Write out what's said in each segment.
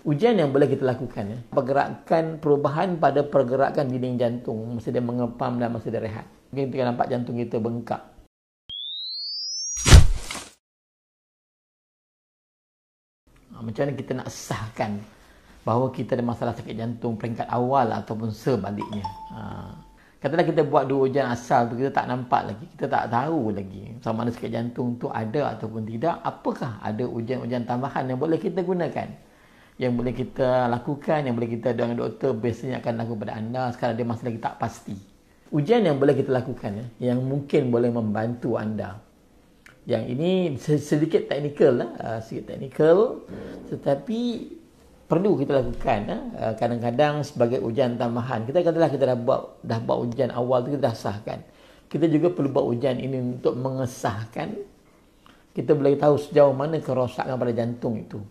Ujian yang boleh kita lakukan, ya, pergerakan perubahan pada pergerakan dinding jantung masa dia mengepam dan masa dia rehat. Mungkin kita nampak jantung kita bengkak. Macam mana kita nak sahkan bahawa kita ada masalah sakit jantung peringkat awal ataupun sebaliknya. Katakanlah kita buat 2 ujian asal tu, kita tak nampak lagi, kita tak tahu lagi sama ada sakit jantung tu ada ataupun tidak. Apakah ada ujian-ujian tambahan yang boleh kita gunakan, yang boleh kita lakukan, yang boleh kita dengan doktor biasanya akan lakukan pada anda sekarang dia masih lagi tak pasti. Ujian yang boleh kita lakukan, ya, yang mungkin boleh membantu anda. Yang ini sedikit teknikal, sedikit teknikal, tetapi perlu kita lakukan. Kadang-kadang sebagai ujian tambahan. Kita katalah kita dah buat ujian awal tu, kita dah sahkan. Kita juga perlu buat ujian ini untuk mengesahkan. Kita boleh tahu sejauh mana kerosakan pada jantung itu.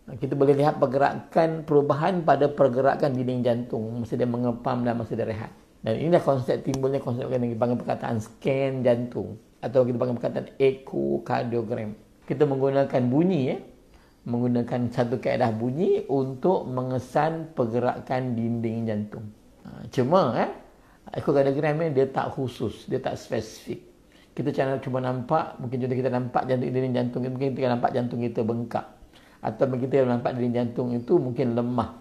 Kita boleh lihat pergerakan perubahan pada pergerakan dinding jantung masa dia mengepam dan masa dia rehat. Dan inilah konsep timbulnya konsep yang dipanggil perkataan scan jantung atau kita panggil perkataan ekokardiogram. Kita menggunakan bunyi, ya, menggunakan satu kaedah bunyi untuk mengesan pergerakan dinding jantung. Cuma ekokardiogram ni dia tak khusus, dia tak spesifik. Kita cuma nampak, mungkin contoh kita nampak dinding jantung, mungkin kita nampak jantung kita bengkak. Atau kita nampak dinding jantung itu mungkin lemah.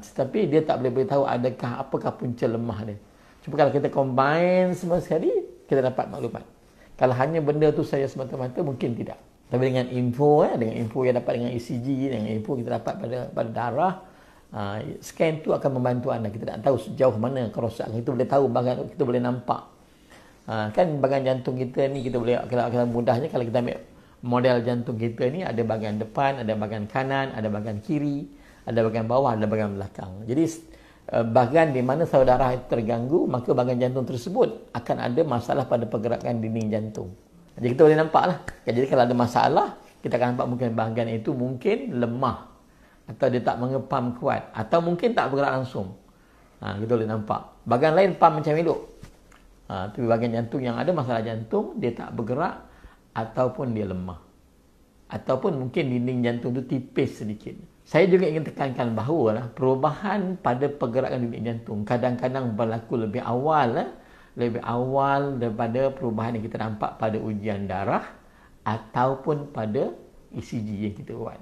Tetapi dia tak boleh beritahu apakah punca lemah dia. Cuma kalau kita combine semua sekali, kita dapat maklumat. Kalau hanya benda tu saja semata-mata, mungkin tidak. Tapi dengan info yang dapat dengan ECG, dengan info kita dapat pada darah, scan tu akan membantu anda. Kita tak tahu sejauh mana kerosakan. Kita boleh tahu bahagian, kita boleh nampak. Kan bahagian jantung kita ni, kita boleh, kalau mudahnya kalau kita ambil model jantung kita ni, ada bahagian depan, ada bahagian kanan, ada bahagian kiri, ada bahagian bawah, ada bahagian belakang. Jadi bahagian di mana saluran darah itu terganggu, maka bahagian jantung tersebut akan ada masalah pada pergerakan dinding jantung. Jadi kita boleh nampak lah. Jadi kalau ada masalah, kita akan nampak mungkin bahagian itu mungkin lemah, atau dia tak mengepam kuat, atau mungkin tak bergerak langsung. Kita boleh nampak. Bahagian lain pam macam elok. Tapi bahagian jantung yang ada masalah jantung, dia tak bergerak, ataupun dia lemah. Ataupun mungkin dinding jantung itu tipis sedikit. Saya juga ingin tekankan bahawa perubahan pada pergerakan dinding jantung kadang-kadang berlaku lebih awal daripada perubahan yang kita nampak pada ujian darah ataupun pada ECG yang kita buat.